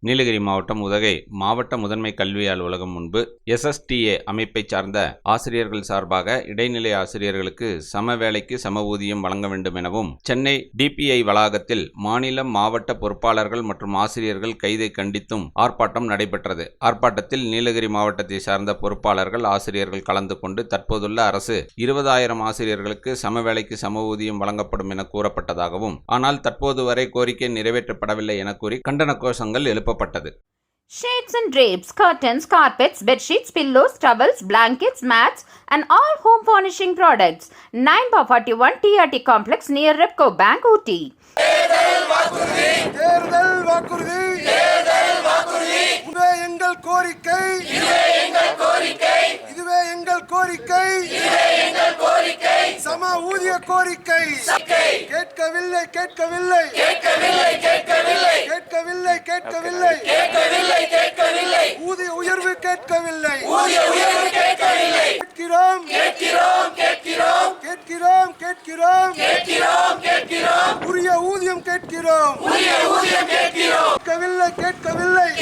நீலகிரி மாவட்டம் உதகை மாவட்ட முதன்மை கல்வி அலுவலகம் முன்பு SSTA அமைப்பை சார்ந்த ஆசிரியர்கள் சார்பாக இடைநிலை ஆசிரியர்களுக்கு சம வேலைக்கு சம ஊதியம் வழங்க வேண்டும் எனவும், சென்னை DPI வளாகத்தில் மாநில மாவட்ட பொறுப்பாளர்கள் மற்றும் ஆசிரியர்கள் கைதை கண்டித்தும் ஆர்ப்பாட்டம் நடைபெற்றது. ஆர்ப்பாட்டத்தில் நீலகிரி மாவட்டத்தை சார்ந்த பொறுப்பாளர்கள், ஆசிரியர்கள் கலந்து கொண்டு தற்போதுள்ள அரசு 20,000 ஆசிரியர்களுக்கு சம வேலைக்கு சம ஊதியம் வழங்கப்படும் என கூறப்பட்டதாகவும், ஆனால் தற்போது வரை கோரிக்கை நிறைவேற்றப்படவில்லை என கூறி கண்டன கோஷங்கள் எழுப்பப்பட்டது. Shades and drapes, curtains, carpets, bedsheets, pillows, towels, blankets, mats and all home furnishing products. 9/41 TRT Complex near Repco Bank, Ooty. தேர்தல் வாக்குறுதி இதுவே எங்கள் கோரிக்கை சம ஊதிய கோரிக்கை கேட்கவில்லை ஊதிய உயர்வு கேட்கவில்லை கேட்கிறோம் உரிய ஊதியம் கேட்கிறோம் கேட்கவில்லை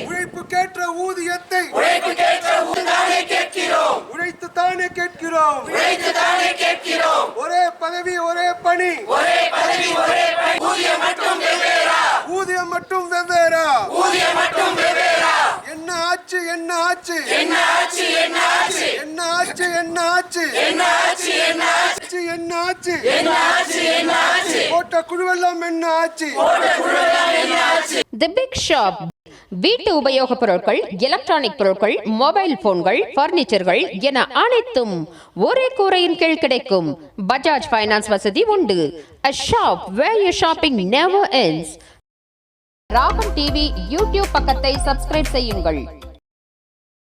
உழைப்புக்கேற்ற ஊதியத்தை உழைத்துத்தானே கேட்கிறோம் ஒரே பதவி ஒரே பணி ஊதியம் மட்டும் வெவ்வேறா என்ன ஆச்சு போட்ட குழுவெல்லாம் என்ன ஆச்சு? The Big Shop. வீட்டு உபயோகப் பொருட்கள், எலக்ட்ரானிக் பொருட்கள், மொபைல் போன்கள், பர்னிச்சர்கள் என அனைத்தும் ஒரே கூரையின் கீழ் கிடைக்கும். பஜாஜ் ஃபைனான்ஸ் வசதி உண்டு. A shop where your shopping never ends. ராகம் டிவி யூடியூப் பக்கத்தை சப்ஸ்கிரைப் செய்யுங்கள்.